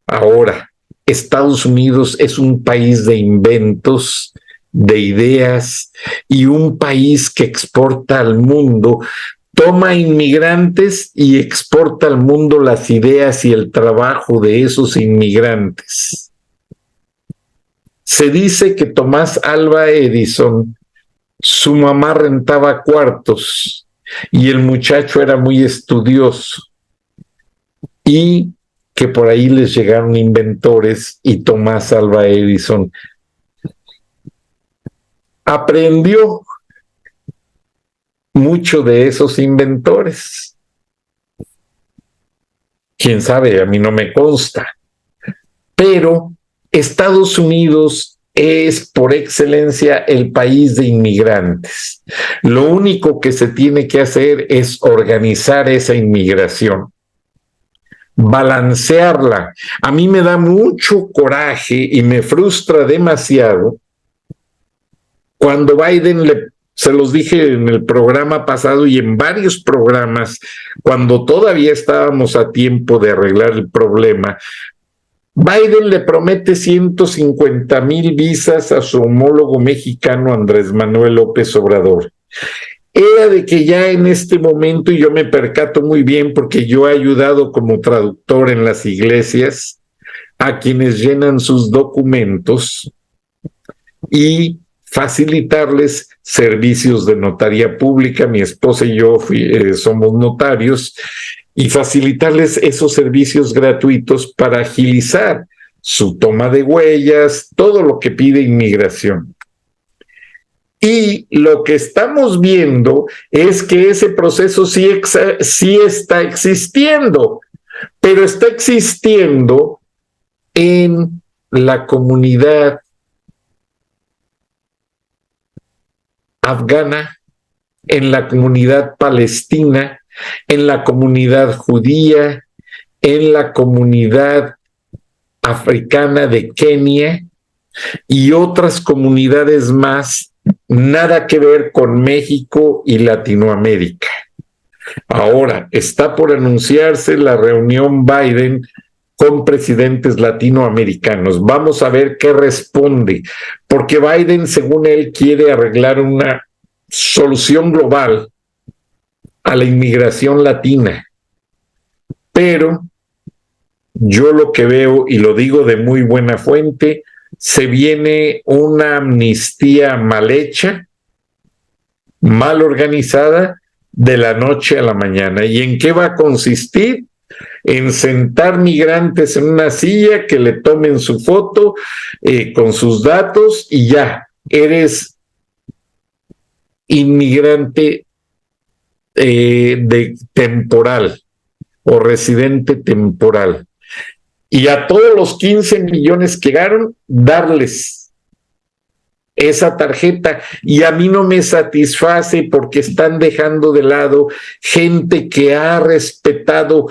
Ahora, Estados Unidos es un país de inventos, de ideas y un país que exporta al mundo, toma inmigrantes y exporta al mundo las ideas y el trabajo de esos inmigrantes. Se dice que Tomás Alva Edison, su mamá rentaba cuartos y el muchacho era muy estudioso y que por ahí les llegaron inventores y Tomás Alva Edison aprendió mucho de esos inventores. Quién sabe, a mí no me consta. Pero Estados Unidos es por excelencia el país de inmigrantes. Lo único que se tiene que hacer es organizar esa inmigración, balancearla. A mí me da mucho coraje y me frustra demasiado cuando Biden se los dije en el programa pasado y en varios programas, cuando todavía estábamos a tiempo de arreglar el problema, Biden le promete 150,000 visas a su homólogo mexicano Andrés Manuel López Obrador. Era de que ya en este momento, y yo me percato muy bien porque yo he ayudado como traductor en las iglesias a quienes llenan sus documentos y facilitarles servicios de notaría pública. Mi esposa y yo somos notarios, y facilitarles esos servicios gratuitos para agilizar su toma de huellas, todo lo que pide inmigración. Y lo que estamos viendo es que ese proceso sí está existiendo, pero está existiendo en la comunidad afgana, en la comunidad palestina, en la comunidad judía, en la comunidad africana de Kenia y otras comunidades más, nada que ver con México y Latinoamérica. Ahora, está por anunciarse la reunión Biden con presidentes latinoamericanos. Vamos a ver qué responde, porque Biden, según él, quiere arreglar una solución global a la inmigración latina. Pero yo lo que veo, y lo digo de muy buena fuente, se viene una amnistía mal hecha, mal organizada, de la noche a la mañana. ¿Y en qué va a consistir? En sentar migrantes en una silla, que le tomen su foto con sus datos y ya, eres inmigrante de temporal o residente temporal. Y a todos los 15 millones que llegaron, darles esa tarjeta. Y a mí no me satisface porque están dejando de lado gente que ha respetado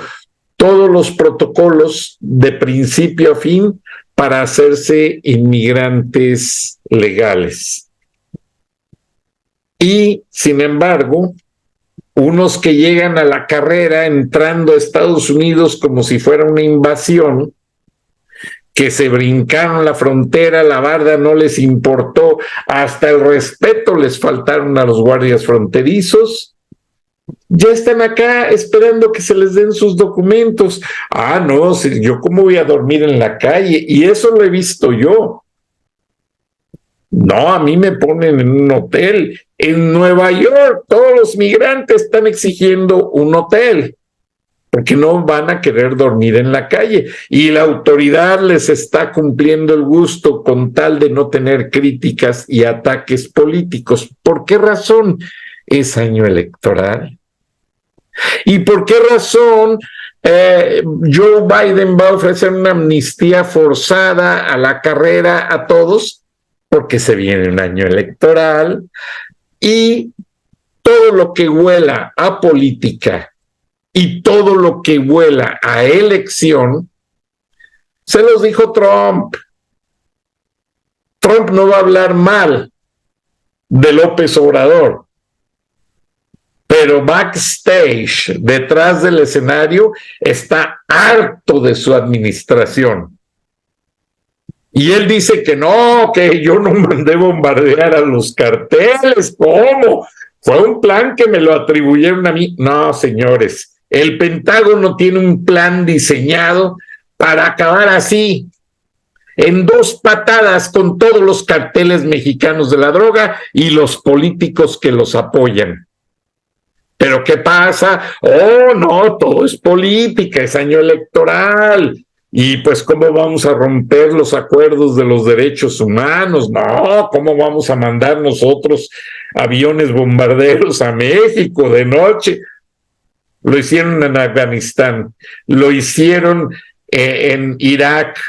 todos los protocolos de principio a fin para hacerse inmigrantes legales. Y, sin embargo, unos que llegan a la carrera entrando a Estados Unidos como si fuera una invasión, que se brincaron la frontera, la barda no les importó, hasta el respeto les faltaron a los guardias fronterizos, ya están acá esperando que se les den sus documentos. Ah, no, yo cómo voy a dormir en la calle, y eso lo he visto yo. No, a mí me ponen en un hotel. En Nueva York todos los migrantes están exigiendo un hotel, porque no van a querer dormir en la calle. Y la autoridad les está cumpliendo el gusto con tal de no tener críticas y ataques políticos. ¿Por qué razón? Es año electoral. ¿Y por qué razón Joe Biden va a ofrecer una amnistía forzada a la carrera a todos? Porque se viene un año electoral y todo lo que huela a política y todo lo que huela a elección, se los dijo Trump. Trump no va a hablar mal de López Obrador, pero backstage, detrás del escenario, está harto de su administración. Y él dice que no, que yo no mandé bombardear a los carteles. ¿Cómo? Fue un plan que me lo atribuyeron a mí. No, señores, el Pentágono tiene un plan diseñado para acabar así, en 2 patadas, con todos los carteles mexicanos de la droga y los políticos que los apoyan. ¿Pero qué pasa? Oh, no, todo es política, es año electoral. Y pues, ¿cómo vamos a romper los acuerdos de los derechos humanos? No, ¿cómo vamos a mandar nosotros aviones bombarderos a México de noche? Lo hicieron en Afganistán, lo hicieron en Irak,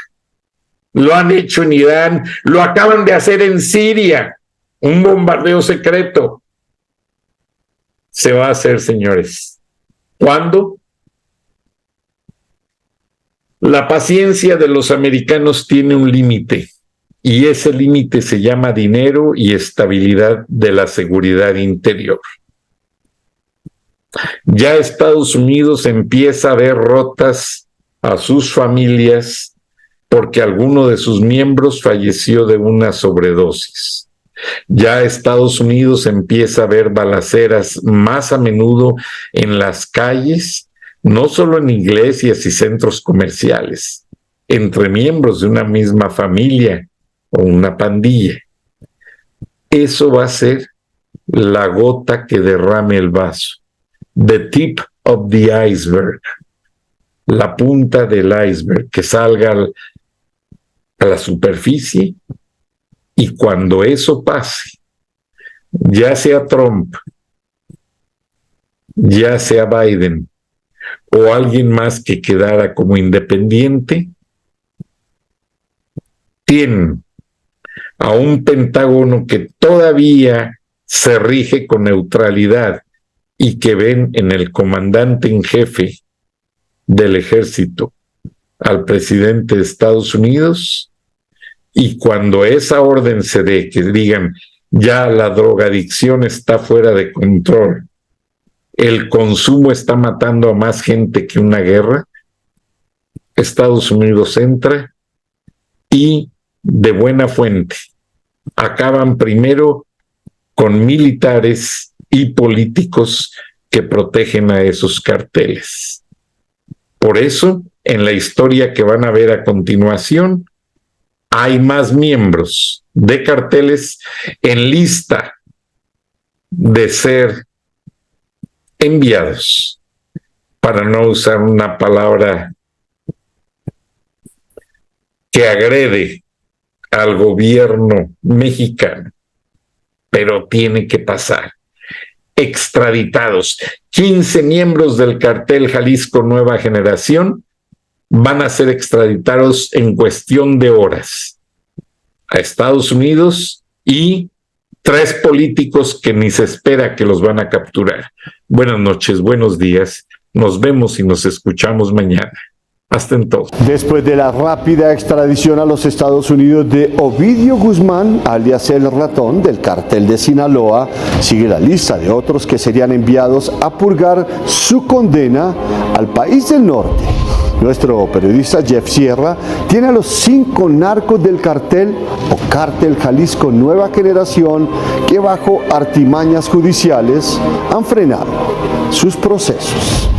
lo han hecho en Irán, lo acaban de hacer en Siria, un bombardeo secreto. Se va a hacer, señores. ¿Cuándo? La paciencia de los americanos tiene un límite, y ese límite se llama dinero y estabilidad de la seguridad interior. Ya Estados Unidos empieza a ver rotas a sus familias porque alguno de sus miembros falleció de una sobredosis. Ya Estados Unidos empieza a ver balaceras más a menudo en las calles, no solo en iglesias y centros comerciales, entre miembros de una misma familia o una pandilla. Eso va a ser la gota que derrame el vaso. The tip of the iceberg. La punta del iceberg, que salga a la superficie, y cuando eso pase, ya sea Trump, ya sea Biden, o alguien más que quedara como independiente, tienen a un Pentágono que todavía se rige con neutralidad y que ven en el comandante en jefe del ejército al presidente de Estados Unidos, y cuando esa orden se dé, que digan, ya la drogadicción está fuera de control, el consumo está matando a más gente que una guerra, Estados Unidos entra y de buena fuente acaban primero con militares y políticos que protegen a esos carteles. Por eso, en la historia que van a ver a continuación, hay más miembros de carteles en lista de ser enviados, para no usar una palabra que agrede al gobierno mexicano, pero tiene que pasar. Extraditados. 15 miembros del cartel Jalisco Nueva Generación van a ser extraditados en cuestión de horas a Estados Unidos, y 3 políticos que ni se espera que los van a capturar. Buenas noches, buenos días. Nos vemos y nos escuchamos mañana. Hasta entonces. Después de la rápida extradición a los Estados Unidos de Ovidio Guzmán, alias El Ratón, del cártel de Sinaloa, sigue la lista de otros que serían enviados a purgar su condena al país del norte. Nuestro periodista Jeff Sierra tiene a los 5 narcos del cartel o Cártel Jalisco Nueva Generación que bajo artimañas judiciales han frenado sus procesos.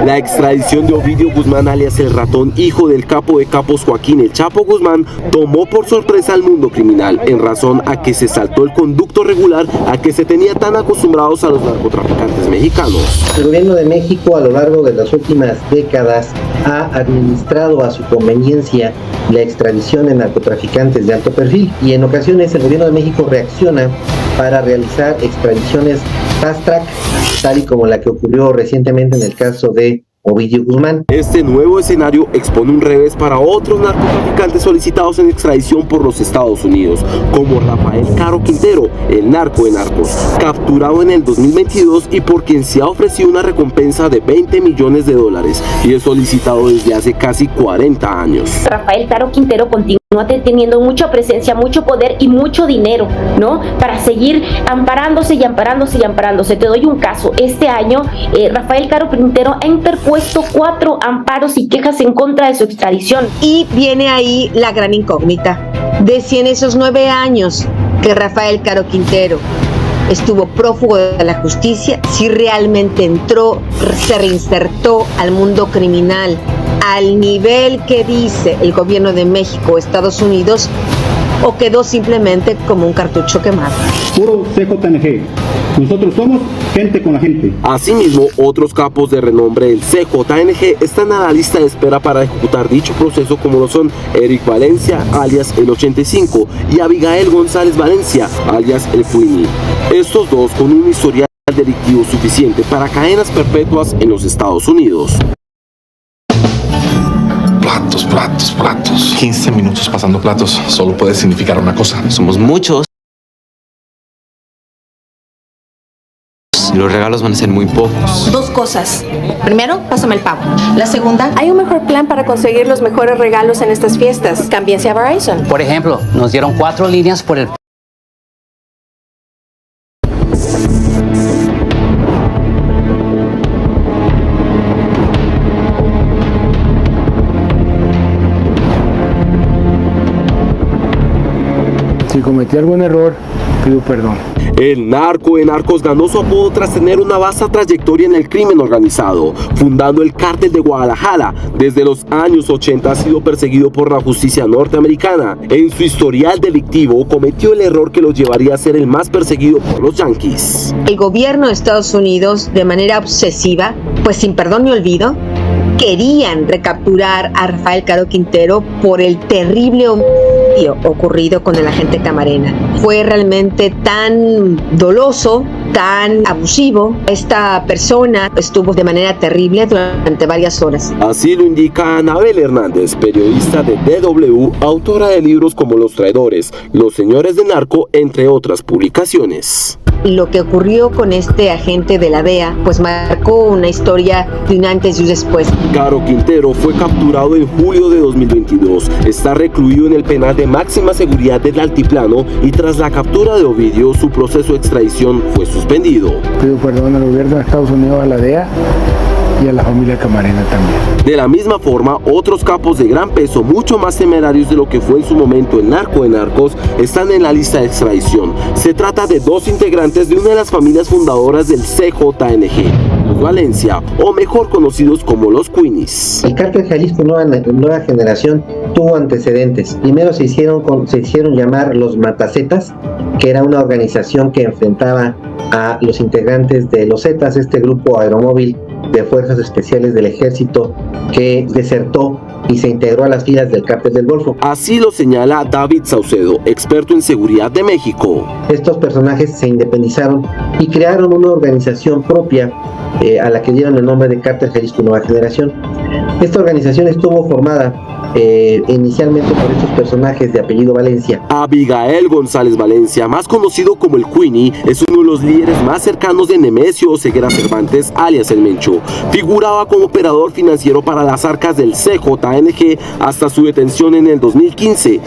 La extradición de Ovidio Guzmán, alias El Ratón, hijo del capo de capos Joaquín El Chapo Guzmán, tomó por sorpresa al mundo criminal en razón a que se saltó el conducto regular a que se tenía tan acostumbrados a los narcotraficantes mexicanos. El gobierno de México a lo largo de las últimas décadas ha administrado a su conveniencia la extradición de narcotraficantes de alto perfil y en ocasiones el gobierno de México reacciona para realizar extradiciones fast track, tal y como la que ocurrió recientemente en el caso de Ovidio Guzmán. Este nuevo escenario expone un revés para otros narcotraficantes solicitados en extradición por los Estados Unidos, como Rafael Caro Quintero, el narco de narcos, capturado en el 2022 y por quien se ha ofrecido una recompensa de $20 millones y es solicitado desde hace casi 40 años. Rafael Caro Quintero continúa teniendo mucha presencia, mucho poder y mucho dinero, ¿no? Para seguir amparándose y amparándose y amparándose. Te doy un caso. Este año, Rafael Caro Quintero ha interpuesto 4 amparos y quejas en contra de su extradición. Y viene ahí la gran incógnita de si en esos 9 años que Rafael Caro Quintero estuvo prófugo de la justicia, si realmente entró, se reinsertó al mundo criminal al nivel que dice el gobierno de México o Estados Unidos, o quedó simplemente como un cartucho quemado. Puro CJNG. Nosotros somos gente con la gente. Asimismo, otros capos de renombre del CJNG están a la lista de espera para ejecutar dicho proceso, como lo son Eric Valencia, alias el 85, y Abigail González Valencia, alias el Queenie. Estos dos con un historial delictivo suficiente para cadenas perpetuas en los Estados Unidos. Platos. 15 minutos pasando platos solo puede significar una cosa. Somos muchos. Y los regalos van a ser muy pocos. 2 cosas. Primero, pásame el pavo. La segunda, hay un mejor plan para conseguir los mejores regalos en estas fiestas. Cámbiense a Verizon. Por ejemplo, nos dieron 4 líneas por el... Si cometí algún error, pido perdón. El narco de narcos ganó su apodo tras tener una vasta trayectoria en el crimen organizado, fundando el cártel de Guadalajara. Desde los años 80 ha sido perseguido por la justicia norteamericana. En su historial delictivo cometió el error que lo llevaría a ser el más perseguido por los yanquis. El gobierno de Estados Unidos, de manera obsesiva, pues sin perdón ni olvido, querían recapturar a Rafael Caro Quintero por el terrible homicidio ocurrido con el agente Camarena. Fue realmente tan doloso, tan abusivo. Esta persona estuvo de manera terrible durante varias horas. Así lo indica Anabel Hernández, periodista de DW, autora de libros como Los Traidores, Los Señores de Narco, entre otras publicaciones. Lo que ocurrió con este agente de la DEA pues marcó una historia de un antes y un después. Caro Quintero fue capturado en julio de 2022. Está recluido en el penal de máxima seguridad del Altiplano y tras la captura de Ovidio, su proceso de extradición fue suspendido. Pido perdón al gobierno de Estados Unidos, a la DEA y a la familia Camarena también. De la misma forma, otros capos de gran peso, mucho más temerarios de lo que fue en su momento el narco de narcos, están en la lista de extradición. Se trata de 2 integrantes de una de las familias fundadoras del CJNG, los Valencia, o mejor conocidos como los Queenies. El cártel Jalisco Nueva Generación tuvo antecedentes. Primero se hicieron llamar los Matacetas, que era una organización que enfrentaba a los integrantes de los Zetas, este grupo aeromóvil de fuerzas especiales del ejército que desertó y se integró a las filas del Cártel del Golfo. Así lo señala David Saucedo, experto en seguridad de México. Estos personajes se independizaron y crearon una organización propia a la que dieron el nombre de Cártel Jalisco Nueva Generación. Esta organización estuvo formada inicialmente por estos personajes de apellido Valencia. Abigael González Valencia, más conocido como el Queenie, es uno de los líderes más cercanos de Nemesio Oseguera Cervantes, alias El Mencho. Figuraba como operador financiero para las arcas del CJNG hasta su detención en el 2015.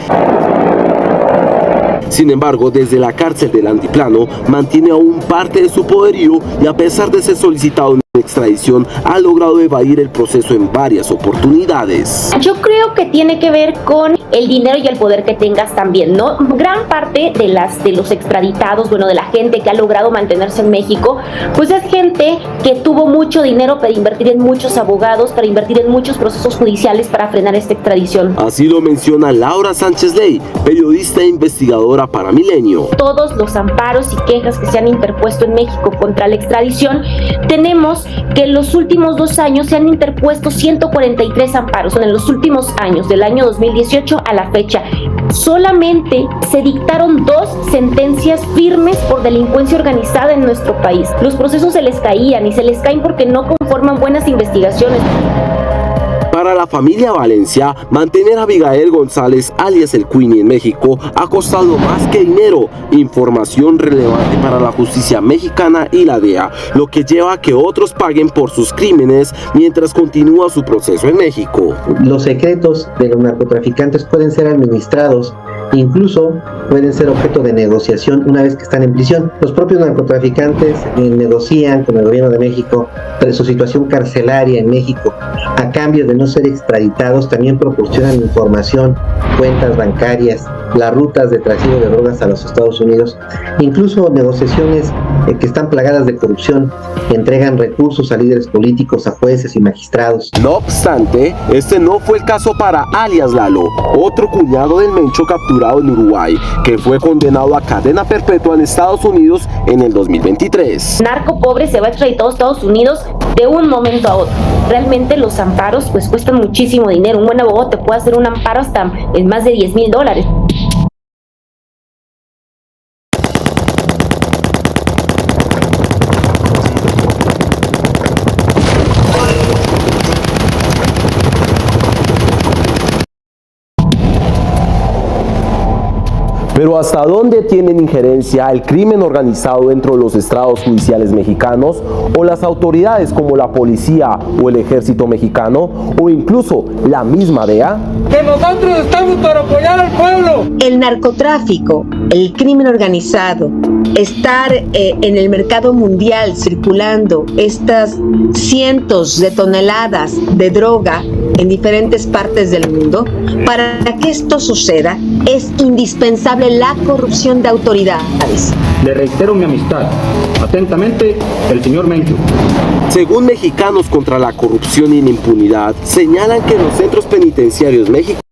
Sin embargo, desde la cárcel del Altiplano mantiene aún parte de su poderío y a pesar de ser solicitado en extradición, ha logrado evadir el proceso en varias oportunidades. Yo creo que tiene que ver con el dinero y el poder que tengas también, ¿no? Gran parte de los extraditados, bueno, de la gente que ha logrado mantenerse en México, pues es gente que tuvo mucho dinero para invertir en muchos abogados, para invertir en muchos procesos judiciales para frenar esta extradición. Así lo menciona Laura Sánchez Ley, periodista e investigadora para Milenio. Todos los amparos y quejas que se han interpuesto en México contra la extradición, tenemos que en los últimos 2 años se han interpuesto 143 amparos, en los últimos años, del año 2018 a la fecha. Solamente se dictaron 2 sentencias firmes por delincuencia organizada en nuestro país. Los procesos se les caían y se les caen porque no conforman buenas investigaciones. Para la familia Valencia, mantener a Abigael González, alias el Queenie, en México ha costado más que dinero, información relevante para la justicia mexicana y la DEA, lo que lleva a que otros paguen por sus crímenes mientras continúa su proceso en México. Los secretos de los narcotraficantes pueden ser administrados, incluso pueden ser objeto de negociación una vez que están en prisión. Los propios narcotraficantes negocian con el gobierno de México su situación carcelaria en México. A cambio de no ser extraditados, también proporcionan información, cuentas bancarias, las rutas de trasiego de drogas a los Estados Unidos, incluso negociaciones que están plagadas de corrupción, entregan recursos a líderes políticos, a jueces y magistrados. No obstante, este no fue el caso para alias Lalo, otro cuñado del Mencho capturado en Uruguay, que fue condenado a cadena perpetua en Estados Unidos en el 2023. Narco pobre se va extraditado a Estados Unidos de un momento a otro. Realmente los amparos pues cuestan muchísimo dinero. Un buen abogado te puede hacer un amparo hasta en más de $10,000. Pero ¿hasta dónde tienen injerencia el crimen organizado dentro de los estrados judiciales mexicanos o las autoridades como la policía o el ejército mexicano o incluso la misma DEA? Que nosotros estamos para apoyar al pueblo. El narcotráfico, el crimen organizado, estar en el mercado mundial circulando estas cientos de toneladas de droga en diferentes partes del mundo, para que esto suceda es indispensable la corrupción de autoridades. Le reitero mi amistad. Atentamente, el señor Mencho. Según Mexicanos contra la Corrupción y la Impunidad, señalan que los centros penitenciarios mexicanos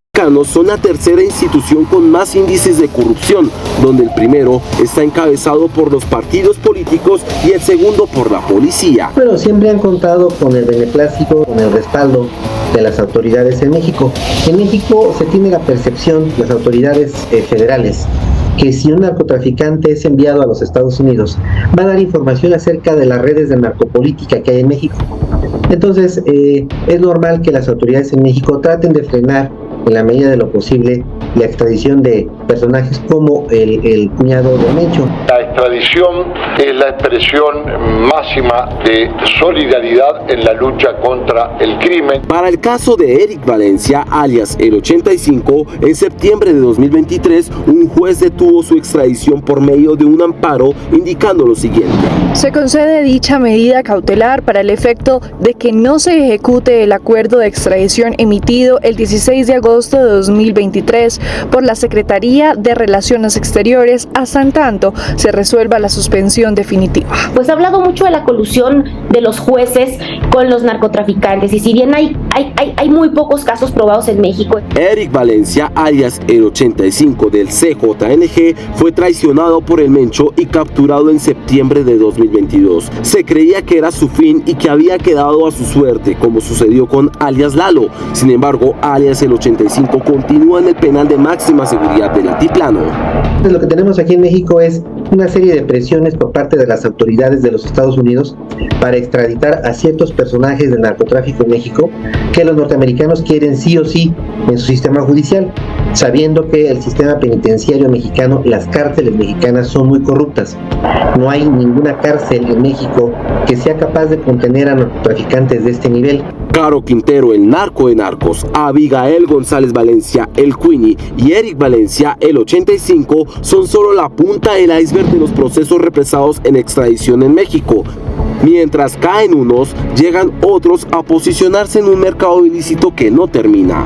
son la tercera institución con más índices de corrupción, donde el primero está encabezado por los partidos políticos y el segundo por la policía. Pero siempre han contado con el beneplácito, con el respaldo de las autoridades en México. En México se tiene la percepción, las autoridades federales, que si un narcotraficante es enviado a los Estados Unidos, va a dar información acerca de las redes de narcopolítica que hay en México. Entonces, es normal que las autoridades en México traten de frenar en la medida de lo posible la extradición de personajes como el cuñado de Mencho. La extradición es la expresión máxima de solidaridad en la lucha contra el crimen. Para el caso de Eric Valencia, alias el 85, en septiembre de 2023, un juez detuvo su extradición por medio de un amparo indicando lo siguiente. Se concede dicha medida cautelar para el efecto de que no se ejecute el acuerdo de extradición emitido el 16 de agosto agosto de 2023 por la Secretaría de Relaciones Exteriores hasta en tanto se resuelva la suspensión definitiva. Pues ha hablado mucho de la colusión de los jueces con los narcotraficantes y si bien hay muy pocos casos probados en México. Eric Valencia, alias el 85 del CJNG, fue traicionado por el Mencho y capturado en septiembre de 2022. Se creía que era su fin y que había quedado a su suerte, como sucedió con alias Lalo. Sin embargo, alias el 85 continúa en el penal de máxima seguridad del Altiplano. Lo que tenemos aquí en México es una serie de presiones por parte de las autoridades de los Estados Unidos para extraditar a ciertos personajes del narcotráfico en México que los norteamericanos quieren sí o sí en su sistema judicial, sabiendo que el sistema penitenciario mexicano, las cárceles mexicanas son muy corruptas. No hay ninguna cárcel en México que sea capaz de contener a narcotraficantes de este nivel. Caro Quintero, el narco de narcos, Abigail González Valencia, el Queenie, y Eric Valencia, el 85, son solo la punta del iceberg de los procesos represados en extradición en México. Mientras caen unos, llegan otros a posicionarse en un mercado ilícito que no termina.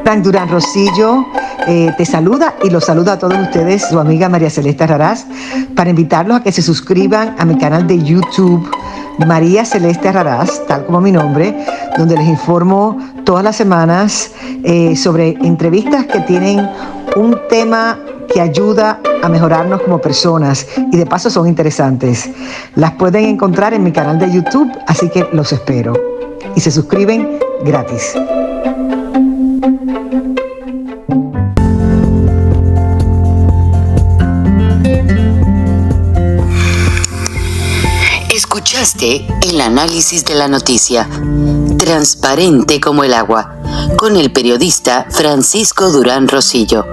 Frank Durán Rosillo te saluda y los saluda a todos ustedes, su amiga María Celeste Raraz, para invitarlos a que se suscriban a mi canal de YouTube, María Celeste Raraz, tal como mi nombre, donde les informo todas las semanas sobre entrevistas que tienen un tema que ayuda a mejorarnos como personas y de paso son interesantes. Las pueden encontrar en mi canal de YouTube, así que los espero. Y se suscriben gratis. Escuchaste el análisis de la noticia, transparente como el agua, con el periodista Francisco Durán Rosillo.